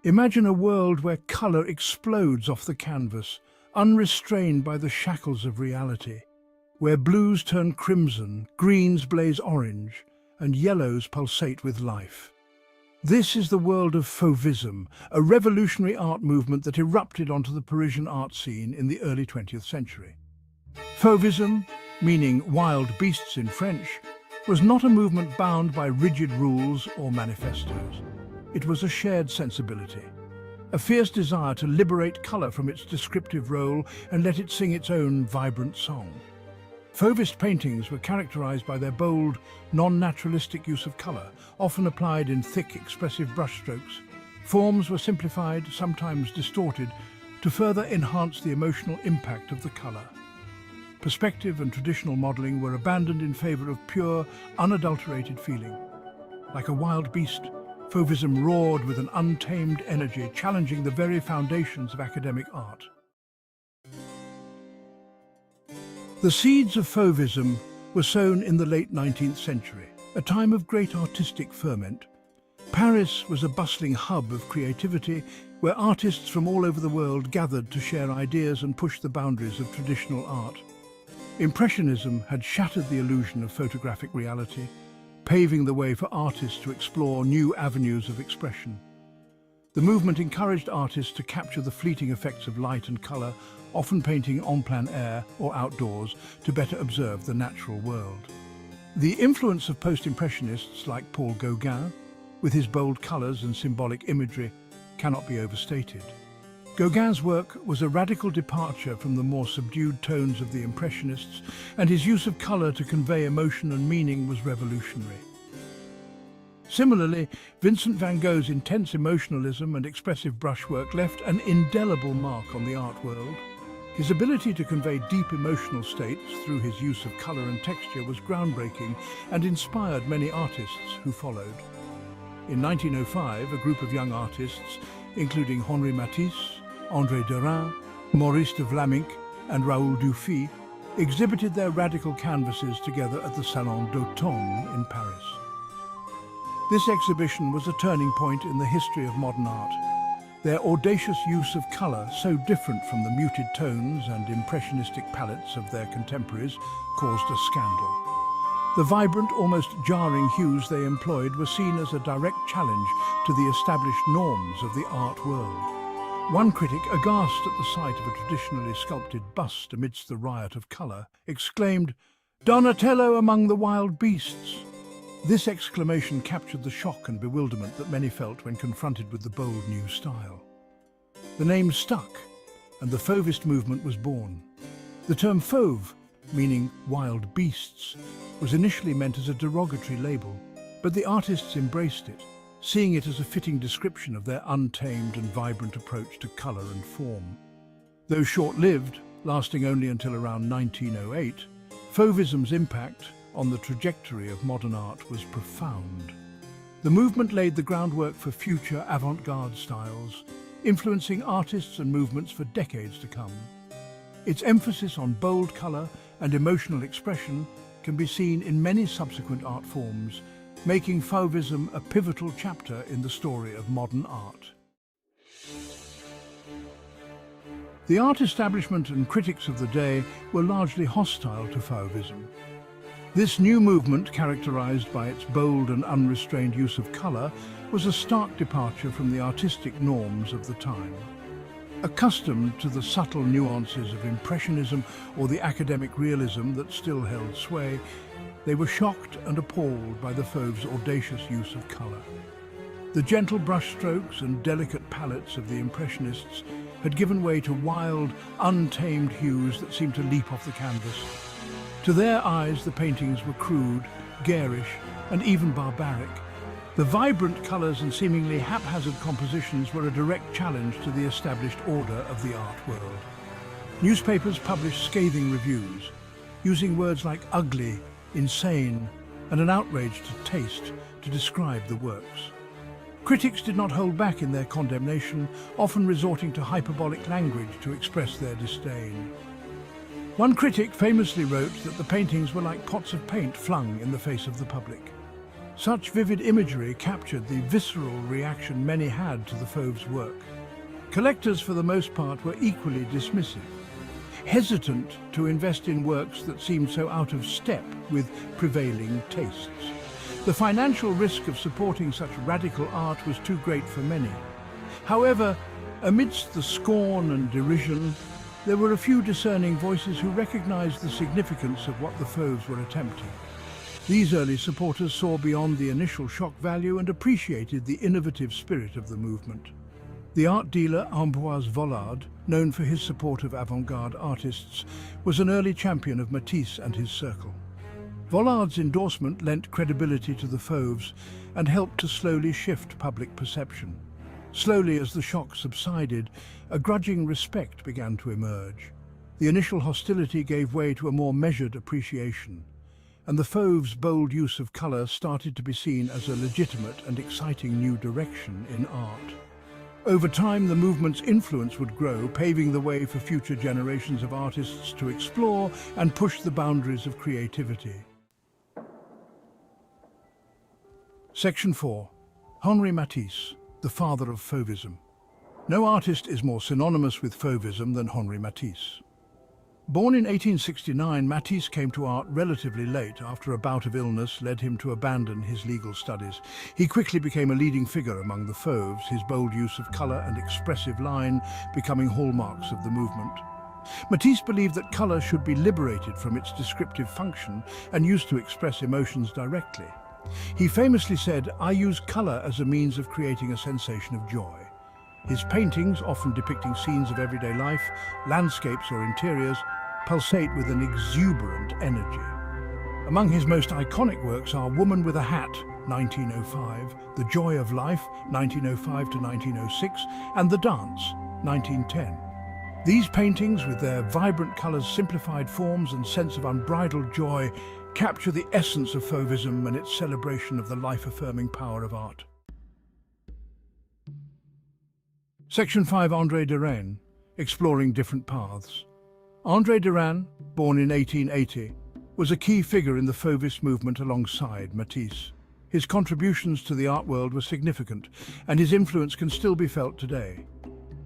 Imagine a world where colour explodes off the canvas, unrestrained by the shackles of reality, where blues turn crimson, greens blaze orange, and yellows pulsate with life. This is the world of Fauvism, a revolutionary art movement that erupted onto the Parisian art scene in the early 20th century. Fauvism, meaning wild beasts in French, was not a movement bound by rigid rules or manifestos. It was a shared sensibility, a fierce desire to liberate colour from its descriptive role and let it sing its own vibrant song. Fauvist paintings were characterised by their bold, non-naturalistic use of colour, often applied in thick, expressive brushstrokes. Forms were simplified, sometimes distorted, to further enhance the emotional impact of the colour. Perspective and traditional modelling were abandoned in favour of pure, unadulterated feeling. Like a wild beast, Fauvism roared with an untamed energy, challenging the very foundations of academic art. The seeds of Fauvism were sown in the late 19th century, a time of great artistic ferment. Paris was a bustling hub of creativity where artists from all over the world gathered to share ideas and push the boundaries of traditional art. Impressionism had shattered the illusion of photographic reality, paving the way for artists to explore new avenues of expression. The movement encouraged artists to capture the fleeting effects of light and colour, often painting en plein air or outdoors to better observe the natural world. The influence of post-impressionists like Gauguin, with his bold colours and symbolic imagery, cannot be overstated. Gauguin's work was a radical departure from the more subdued tones of the Impressionists, and his use of colour to convey emotion and meaning was revolutionary. Similarly, Vincent van Gogh's intense emotionalism and expressive brushwork left an indelible mark on the art world. His ability to convey deep emotional states through his use of colour and texture was groundbreaking and inspired many artists who followed. In 1905, a group of young artists, including Henri Matisse, André Derain, Maurice de Vlaminck and Raoul Dufy, exhibited their radical canvases together at the Salon d'Automne in Paris. This exhibition was a turning point in the history of modern art. Their audacious use of colour, so different from the muted tones and impressionistic palettes of their contemporaries, caused a scandal. The vibrant, almost jarring hues they employed were seen as a direct challenge to the established norms of the art world. One critic, aghast at the sight of a traditionally sculpted bust amidst the riot of colour, exclaimed, "Donatello among the wild beasts!" This exclamation captured the shock and bewilderment that many felt when confronted with the bold new style. The name stuck, and the Fauvist movement was born. The term fauve, meaning wild beasts, was initially meant as a derogatory label, but the artists embraced it, seeing it as a fitting description of their untamed and vibrant approach to colour and form. Though short-lived, lasting only until around 1908, Fauvism's impact on the trajectory of modern art was profound. The movement laid the groundwork for future avant-garde styles, influencing artists and movements for decades to come. Its emphasis on bold colour and emotional expression can be seen in many subsequent art forms, making Fauvism a pivotal chapter in the story of modern art. The art establishment and critics of the day were largely hostile to Fauvism. This new movement, characterized by its bold and unrestrained use of color, was a stark departure from the artistic norms of the time. Accustomed to the subtle nuances of Impressionism or the academic realism that still held sway, they were shocked and appalled by the Fauve's audacious use of color. The gentle brushstrokes and delicate palettes of the Impressionists had given way to wild, untamed hues that seemed to leap off the canvas. To their eyes, the paintings were crude, garish, and even barbaric. The vibrant colours and seemingly haphazard compositions were a direct challenge to the established order of the art world. Newspapers published scathing reviews, using words like ugly, insane, and an outrage to taste to describe the works. Critics did not hold back in their condemnation, often resorting to hyperbolic language to express their disdain. One critic famously wrote that the paintings were like pots of paint flung in the face of the public. Such vivid imagery captured the visceral reaction many had to the Fauve's work. Collectors, for the most part, were equally dismissive, hesitant to invest in works that seemed so out of step with prevailing tastes. The financial risk of supporting such radical art was too great for many. However, amidst the scorn and derision, there were a few discerning voices who recognized the significance of what the Fauves were attempting. These early supporters saw beyond the initial shock value and appreciated the innovative spirit of the movement. The art dealer Ambroise Vollard, known for his support of avant-garde artists, was an early champion of Matisse and his circle. Vollard's endorsement lent credibility to the Fauves and helped to slowly shift public perception. Slowly, as the shock subsided, a grudging respect began to emerge. The initial hostility gave way to a more measured appreciation, and the Fauve's bold use of colour started to be seen as a legitimate and exciting new direction in art. Over time, the movement's influence would grow, paving the way for future generations of artists to explore and push the boundaries of creativity. Section 4. Henri Matisse, the father of Fauvism. No artist is more synonymous with Fauvism than Henri Matisse. Born in 1869, Matisse came to art relatively late after a bout of illness led him to abandon his legal studies. He quickly became a leading figure among the Fauves, his bold use of colour and expressive line becoming hallmarks of the movement. Matisse believed that colour should be liberated from its descriptive function and used to express emotions directly. He famously said, "I use colour as a means of creating a sensation of joy." His paintings, often depicting scenes of everyday life, landscapes or interiors, pulsate with an exuberant energy. Among his most iconic works are Woman with a Hat, 1905, The Joy of Life, 1905 to 1906, and The Dance, 1910. These paintings, with their vibrant colours, simplified forms and sense of unbridled joy, capture the essence of Fauvism and its celebration of the life-affirming power of art. Section 5. André Derain, exploring different paths. André Derain, born in 1880, was a key figure in the Fauvist movement alongside Matisse. His contributions to the art world were significant, and his influence can still be felt today.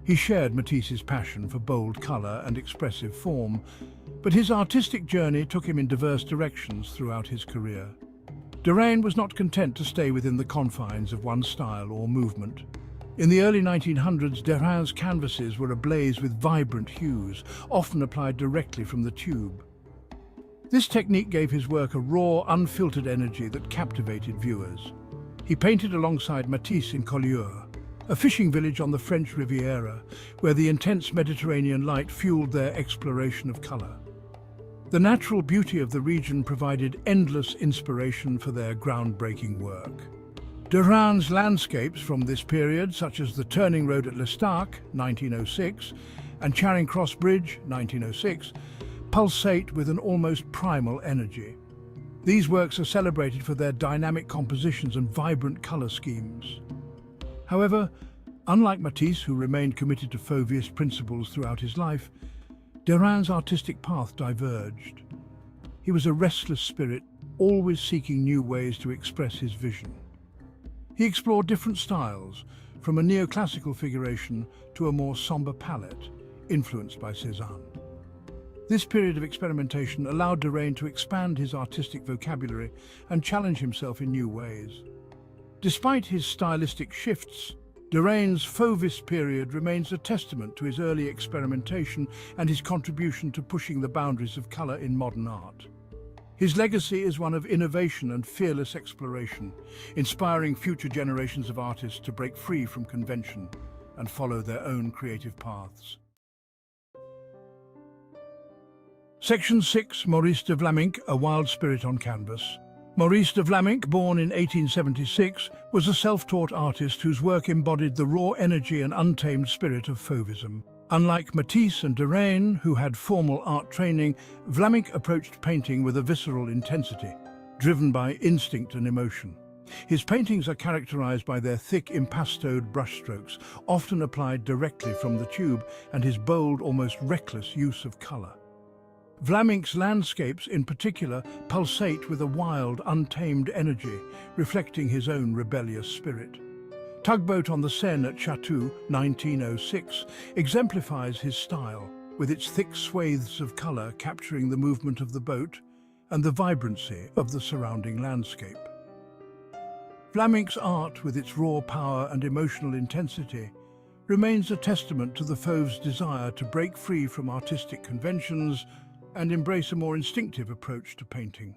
He shared Matisse's passion for bold colour and expressive form, but his artistic journey took him in diverse directions throughout his career. Derain was not content to stay within the confines of one style or movement. In the early 1900s, Derain's canvases were ablaze with vibrant hues, often applied directly from the tube. This technique gave his work a raw, unfiltered energy that captivated viewers. He painted alongside Matisse in Collioure, a fishing village on the French Riviera, where the intense Mediterranean light fueled their exploration of colour. The natural beauty of the region provided endless inspiration for their groundbreaking work. Derain's landscapes from this period, such as the Turning Road at L'Estaque, 1906, and Charing Cross Bridge, 1906, pulsate with an almost primal energy. These works are celebrated for their dynamic compositions and vibrant colour schemes. However, unlike Matisse, who remained committed to Fauvist principles throughout his life, Derain's artistic path diverged. He was a restless spirit, always seeking new ways to express his vision. He explored different styles, from a neoclassical figuration to a more somber palette, influenced by Cézanne. This period of experimentation allowed Derain to expand his artistic vocabulary and challenge himself in new ways. Despite his stylistic shifts, Derain's Fauvist period remains a testament to his early experimentation and his contribution to pushing the boundaries of colour in modern art. His legacy is one of innovation and fearless exploration, inspiring future generations of artists to break free from convention and follow their own creative paths. Section 6. Maurice de Vlaminck, a wild spirit on canvas. Maurice de Vlaminck, born in 1876, was a self-taught artist whose work embodied the raw energy and untamed spirit of Fauvism. Unlike Matisse and Derain, who had formal art training, Vlaminck approached painting with a visceral intensity, driven by instinct and emotion. His paintings are characterized by their thick, impastoed brushstrokes, often applied directly from the tube, and his bold, almost reckless use of color. Vlaminck's landscapes, in particular, pulsate with a wild, untamed energy, reflecting his own rebellious spirit. Tugboat on the Seine at Chatou, 1906, exemplifies his style, with its thick swathes of colour capturing the movement of the boat and the vibrancy of the surrounding landscape. Vlaminck's art, with its raw power and emotional intensity, remains a testament to the Fauve's desire to break free from artistic conventions and embrace a more instinctive approach to painting.